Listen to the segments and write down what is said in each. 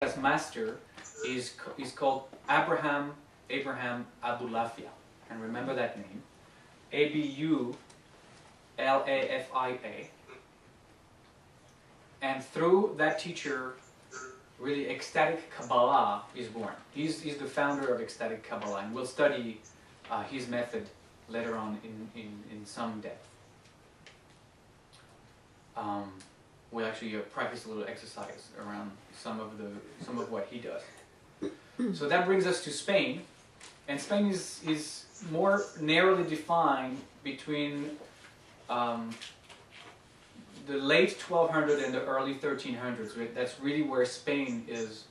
as master is called Abraham Abulafia, and remember that name, Abulafia. And through that teacher, really ecstatic Kabbalah is born. He's the founder of ecstatic Kabbalah, and we'll study his method later on in some depth. We'll actually practice a little exercise around some of what he does. So that brings us to Spain, and Spain is more narrowly defined between the late 1200s and the early 1300s. That's really where Spain is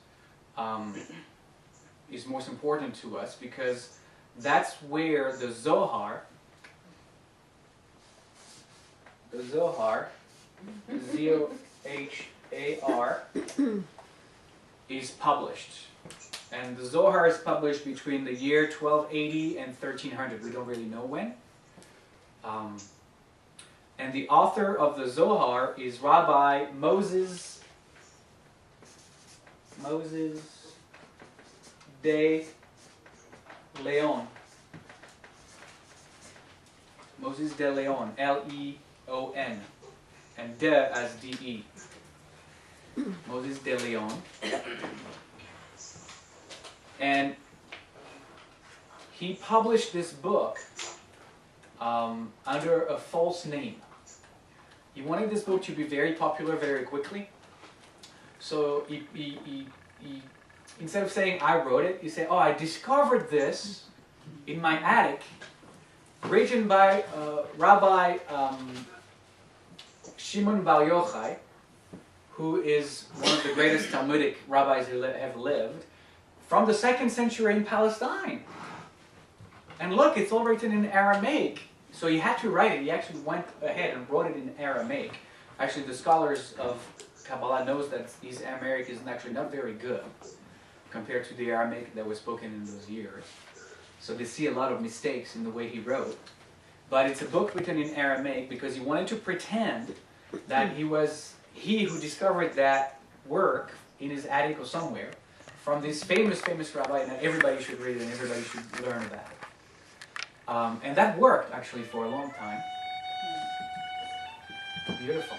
most important to us, because that's where the Zohar, Z-O-H-A-R, is published. And the Zohar is published between the year 1280 and 1300. We don't really know when. And the author of the Zohar is Rabbi Moses de Leon. Moses de Leon, L-E-O-N, and de as D-E. Moses de Leon. And he published this book under a false name. He wanted this book to be very popular very quickly. So he instead of saying, I wrote it, he said, oh, I discovered this in my attic, written by Rabbi Shimon Bar Yochai, who is one of the greatest Talmudic rabbis who have lived, from the 2nd century in Palestine. And look, it's all written in Aramaic. So he had to write it. He actually went ahead and wrote it in Aramaic. Actually, the scholars of Kabbalah knows that his Aramaic is actually not very good compared to the Aramaic that was spoken in those years. So they see a lot of mistakes in the way he wrote. But it's a book written in Aramaic because he wanted to pretend that he was he who discovered that work in his attic or somewhere from this famous rabbi, and that everybody should read it and everybody should learn about it. And that worked actually for a long time. Beautiful.